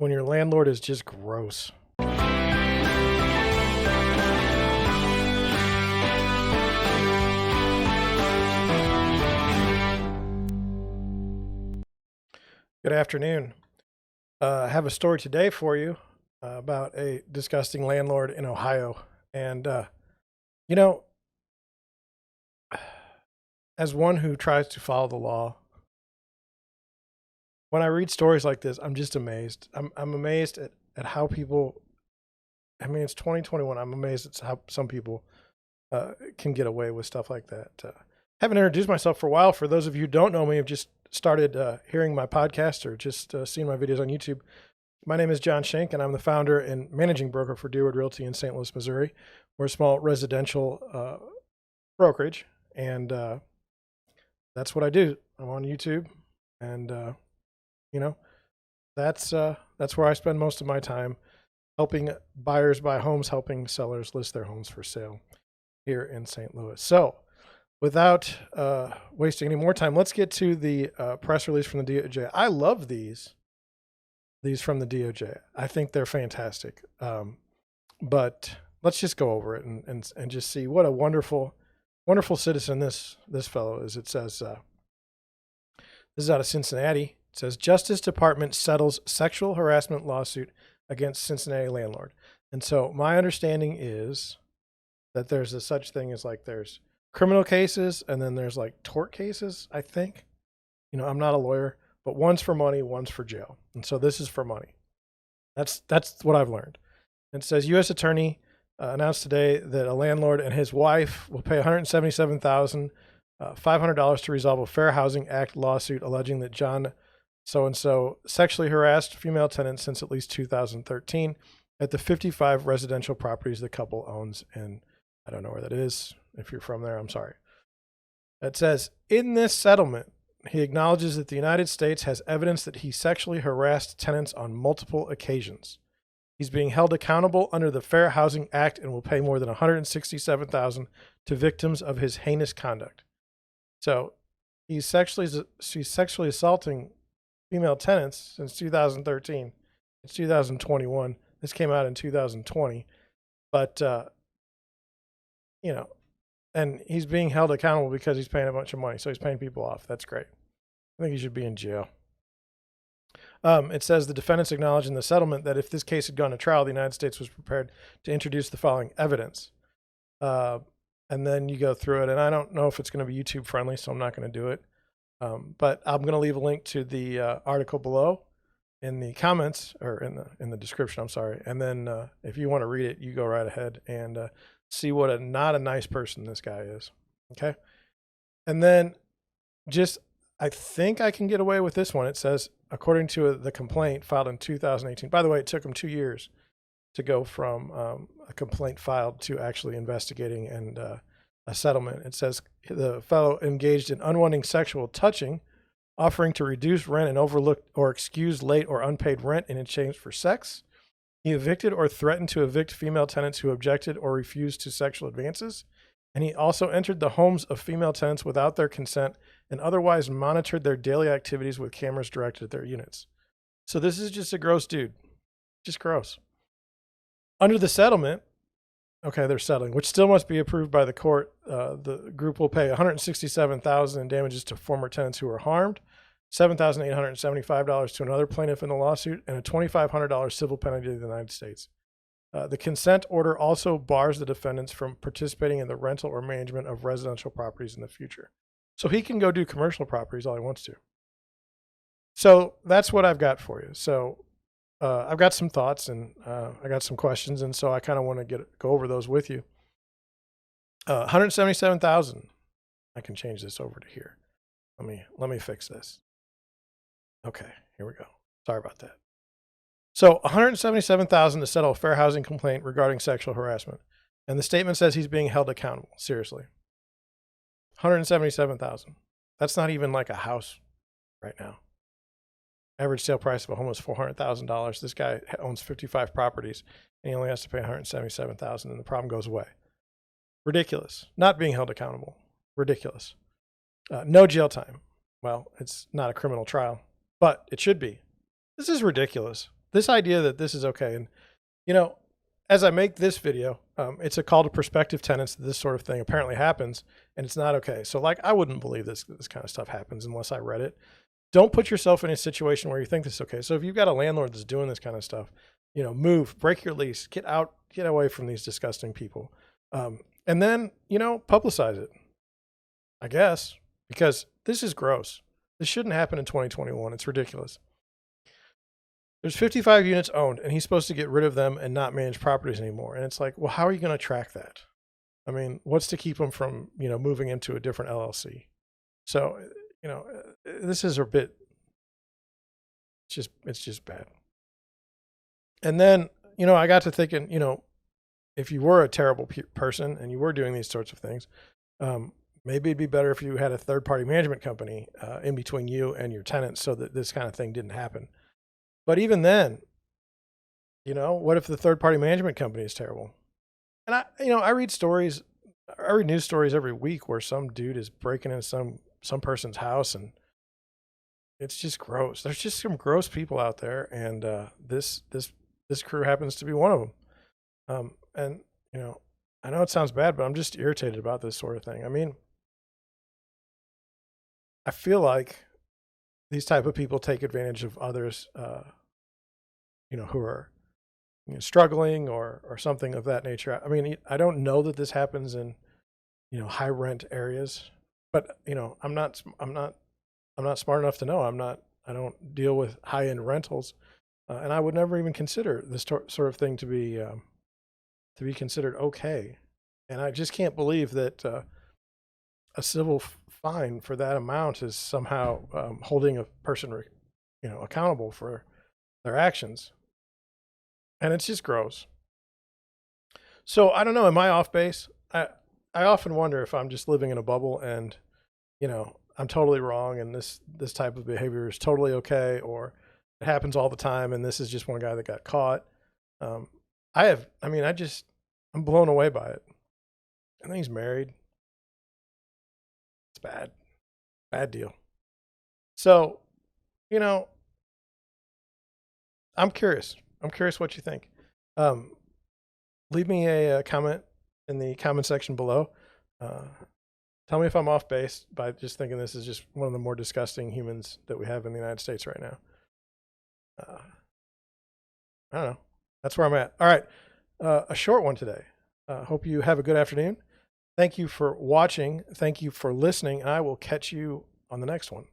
when your landlord is just gross. Good afternoon. I have a story today for you about a disgusting landlord in Ohio. And, you know, as one who tries to follow the law, when I read stories like this, I'm just amazed. I'm amazed at how people, I mean, it's 2021. I'm amazed at how some people can get away with stuff like that. Haven't introduced myself for a while. For those of you who don't know me, have just started hearing my podcast or just seen my videos on YouTube. My name is John Schenk, and I'm the founder and managing broker for Deerwood Realty in St. Louis, Missouri. We're a small residential brokerage, and that's what I do. I'm on YouTube, and that's where I spend most of my time, helping buyers buy homes, helping sellers list their homes for sale here in St. Louis. So, without wasting any more time, let's get to the press release from the DOJ. I love these from the DOJ. I think they're fantastic. But let's just go over it and just see what a wonderful citizen this fellow is. It says, this is out of Cincinnati. It says, Justice Department settles sexual harassment lawsuit against Cincinnati landlord. And so my understanding is that there's a such thing as like there's criminal cases, and then there's like tort cases, I think. I'm not a lawyer, but one's for money, one's for jail. And so this is for money. That's what I've learned. And it says U.S. Attorney announced today that a landlord and his wife will pay $177,500 to resolve a Fair Housing Act lawsuit alleging that John so-and-so sexually harassed female tenants since at least 2013 at the 55 residential properties the couple owns in, I don't know where that is. If you're from there, I'm sorry. It says, in this settlement, he acknowledges that the United States has evidence that he sexually harassed tenants on multiple occasions. He's being held accountable under the Fair Housing Act and will pay more than $167,000 to victims of his heinous conduct. So she's sexually assaulting female tenants since 2013. It's 2021. This came out in 2020. But, and he's being held accountable because he's paying a bunch of money. So he's paying people off. That's great. I think he should be in jail. It says the defendants acknowledge in the settlement that if this case had gone to trial, the United States was prepared to introduce the following evidence. And then you go through it. And I don't know if it's going to be YouTube friendly, so I'm not going to do it. But I'm going to leave a link to the article below in the comments, or in the description, I'm sorry. And then if you want to read it, you go right ahead and see what not a nice person this guy is. Okay. And then I think I can get away with this one. It says, according to the complaint filed in 2018, by the way, it took him 2 years to go from a complaint filed to actually investigating and a settlement. It says the fellow engaged in unwanting sexual touching, offering to reduce rent and overlook or excuse late or unpaid rent in exchange for sex. He evicted or threatened to evict female tenants who objected or refused to sexual advances. And he also entered the homes of female tenants without their consent and otherwise monitored their daily activities with cameras directed at their units. So this is just a gross dude. Just gross. Under the settlement, okay, they're settling, which still must be approved by the court. The group will pay $167,000 in damages to former tenants who were harmed, $7,875 to another plaintiff in the lawsuit, and a $2,500 civil penalty to the United States. The consent order also bars the defendants from participating in the rental or management of residential properties in the future. So he can go do commercial properties all he wants to. So that's what I've got for you. So I've got some thoughts and I got some questions, and so I kind of want to go over those with you. $177,000. I can change this over to here. Let me fix this. Okay, here we go. Sorry about that. So $177,000 to settle a fair housing complaint regarding sexual harassment. And the statement says he's being held accountable. Seriously. $177,000. That's not even like a house right now. Average sale price of a home is $400,000. This guy owns 55 properties and he only has to pay $177,000 and the problem goes away. Ridiculous. Not being held accountable. Ridiculous. No jail time. Well, it's not a criminal trial, but it should be. This is ridiculous. this idea that this is okay. And, you know, as I make this video, it's a call to prospective tenants that this sort of thing apparently happens and it's not okay. So like, I wouldn't believe this kind of stuff happens unless I read it. Don't put yourself in a situation where you think this is okay. So if you've got a landlord that's doing this kind of stuff, you know, move, break your lease, get out, get away from these disgusting people. And then, you know, publicize it, I guess, because this is gross. This shouldn't happen in 2021. It's ridiculous. There's 55 units owned and he's supposed to get rid of them and not manage properties anymore. And it's like, well, how are you going to track that? I mean, what's to keep them from, you know, moving into a different LLC? So, you know, this is a bit, it's just bad. And then, you know, I got to thinking, you know, if you were a terrible person and you were doing these sorts of things, maybe it'd be better if you had a third-party management company in between you and your tenants so that this kind of thing didn't happen. But even then, you know, what if the third-party management company is terrible? And I read news stories every week where some dude is breaking into some person's house, and it's just gross. There's just some gross people out there, and this crew happens to be one of them. And you know, I know it sounds bad, but I'm just irritated about this sort of thing. I mean, I feel like these type of people take advantage of others, you know, who are, you know, struggling or something of that nature. I mean, I don't know that this happens in, you know, high rent areas, but you know, I'm not smart enough to know. I don't deal with high end rentals, and I would never even consider this sort of thing to be considered okay. And I just can't believe that a civil fine for that amount is somehow holding a person, you know, accountable for their actions. And it's just gross. So I don't know. Am I off base? I often wonder if I'm just living in a bubble and, you know, I'm totally wrong and this type of behavior is totally okay, or it happens all the time and this is just one guy that got caught. I'm blown away by it. I think he's married. It's bad deal. So, you know, I'm curious what you think. Leave me a comment in the comment section below. Tell me if I'm off base by just thinking this is just one of the more disgusting humans that we have in the United States right now. I don't know. That's where I'm at. All right. A short one today. Hope you have a good afternoon. Thank you for watching. Thank you for listening. And I will catch you on the next one.